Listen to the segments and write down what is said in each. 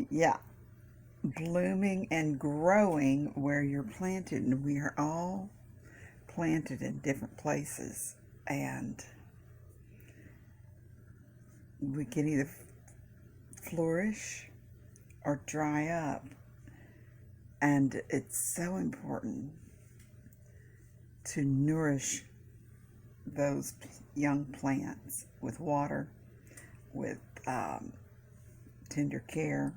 Yeah, blooming and growing where you're planted, and we are all planted in different places, and we can either flourish or dry up. And it's so important to nourish those young plants with water, with tender care.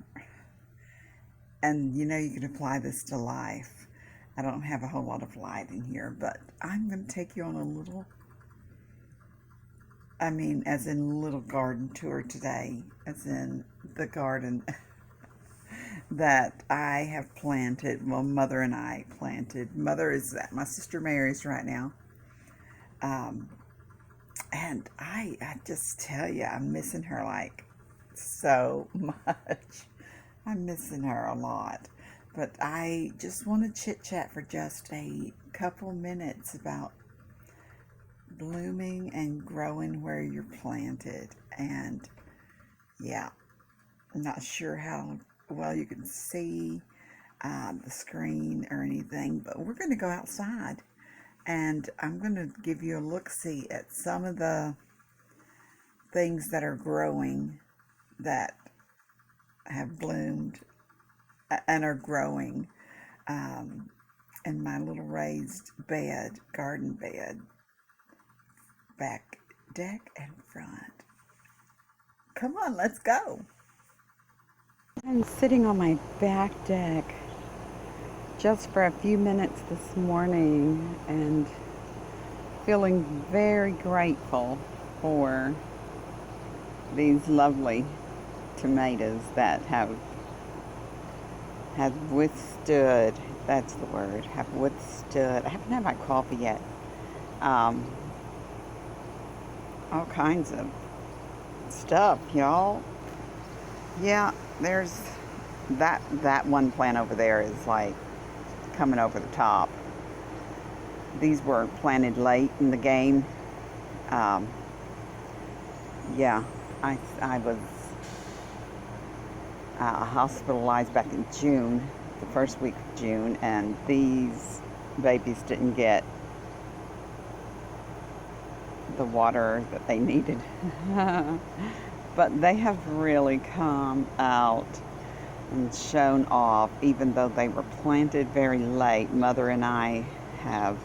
And you can apply this to life. I don't have a whole lot of light in here, but I'm going to take you on a little, as in little garden tour today, as in the garden that I have planted. Well, Mother and I planted. Mother is at my sister Mary's right now. And I just tell you, I'm missing her like so much. I'm missing her a lot. But I just want to chit chat for just a couple minutes about blooming and growing where you're planted. And yeah, I'm not sure how well you can see the screen or anything, but we're going to go outside and I'm going to give you a look-see at some of the things that are growing, that have bloomed and are growing in my little raised bed, garden bed, back deck and front. Come on, let's go. I'm sitting on my back deck just for a few minutes this morning and feeling very grateful for these lovely tomatoes that have withstood, that's the word, have withstood. I haven't had my coffee yet. All kinds of stuff, y'all. Yeah, there's that one plant over there is like coming over the top. These were planted late in the game. Yeah, I was hospitalized back in June, the first week of June, and these babies didn't get the water that they needed. But they have really come out and shown off, even though they were planted very late. Mother and I have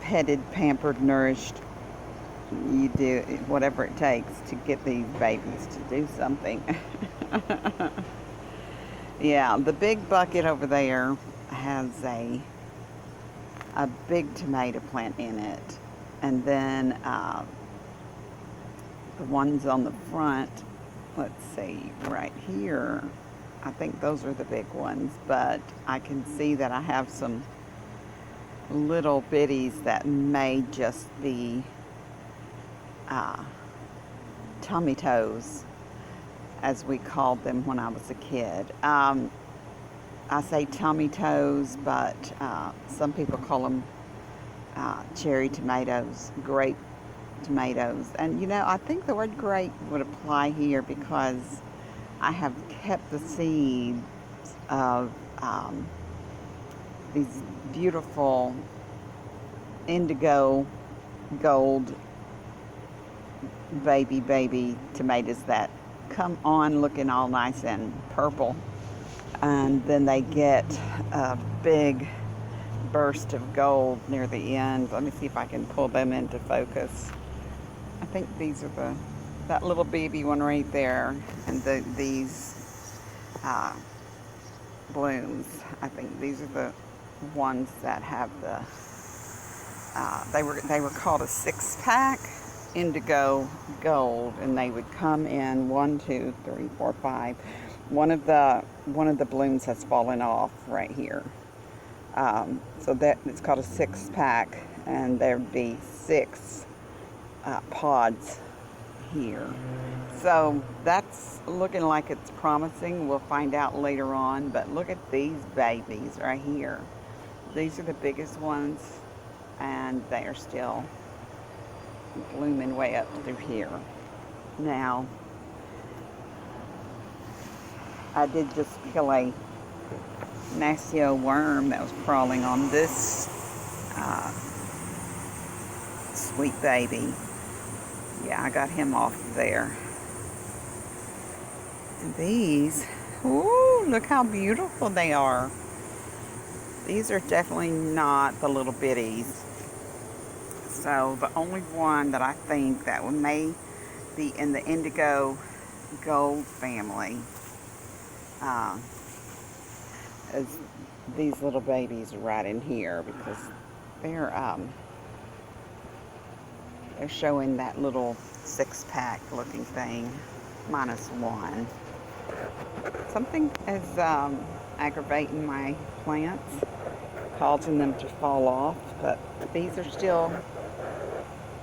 petted, pampered, nourished. You do whatever it takes to get these babies to do something. Yeah, the big bucket over there has a big tomato plant in it, and then the ones on the front, let's see, right here, I think those are the big ones, but I can see that I have some little bitties that may just be tummy toes, as we called them when I was a kid. I say tummy toes, but some people call them cherry tomatoes, grape tomatoes. And I think the word grape would apply here because I have kept the seeds of these beautiful Indigo Gold baby tomatoes that come on looking all nice and purple, and then they get a big burst of gold near the end. Let me see if I can pull them into focus. I think these are that little baby one right there, and these blooms. I think these are the ones that have the they were called a 6-pack Indigo Gold, and they would come in 1, 2, 3, 4, 5. One of the blooms has fallen off right here, so that it's called a 6-pack, and there'd be 6 pods here. So that's looking like it's promising. We'll find out later on, but look at these babies right here. These are the biggest ones, and they are still blooming way up through here. Now, I did just kill a nasty old worm that was crawling on this uh, sweet baby. Yeah, I got him off there. And these, ooh, look how beautiful they are. These are definitely not the little bitties. So the only one that I think that may be in the Indigo Gold family is these little babies right in here, because they're showing that little six-pack looking thing minus one. Something is aggravating my plants, causing them to fall off, but these are still,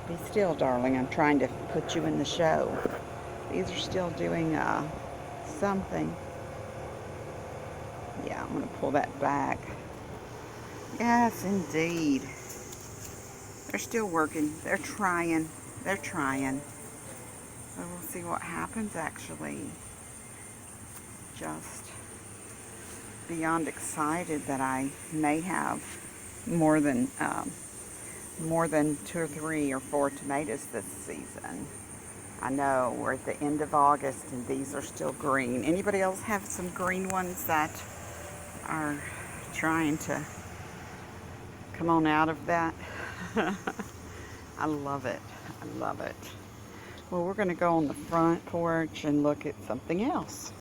be still, darling. I'm trying to put you in the show. These are still doing something. Yeah, I'm going to pull that back. Yes, indeed. They're still working. They're trying. They're trying. So we'll see what happens, actually. Just beyond excited that I may have more than 2 or 3 or 4 tomatoes this season. I know we're at the end of August and these are still green. Anybody else have some green ones that are trying to come on out of that? I love it. I love it. Well, we're going to go on the front porch and look at something else.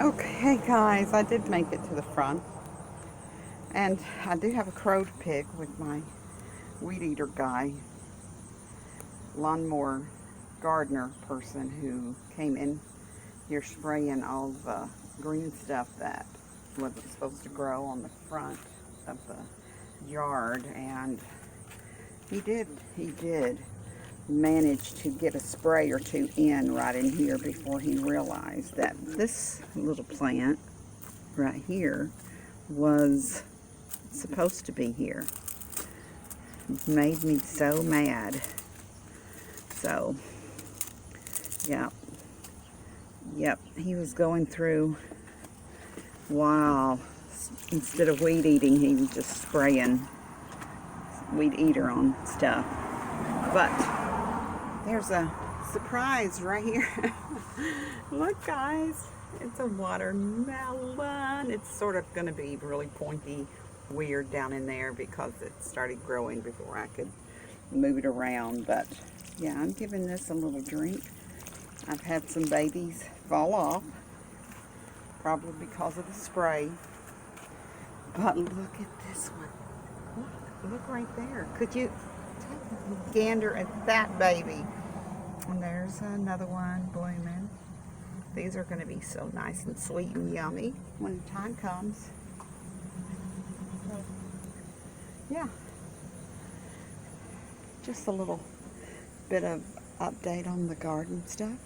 Okay, guys, I did make it to the front. And I do have a crow to pick with my weed eater guy, lawnmower gardener person who came in here spraying all the green stuff that wasn't supposed to grow on the front of the yard. And he did manage to get a spray or two in right in here before he realized that this little plant right here was supposed to be here. It made me so mad. So, yeah. Yep, he was going through, wow, instead of weed eating, he was just spraying weed eater on stuff. But there's a surprise right here. Look, guys, it's a watermelon. It's sort of going to be really pointy, weird down in there because it started growing before I could move it around. But yeah, I'm giving this a little drink. I've had some babies fall off, probably because of the spray. But look at this one. Look right there. Could you take a gander at that baby? And there's another one blooming. These are going to be so nice and sweet and yummy when the time comes. Yeah. Just a little bit of update on the garden stuff.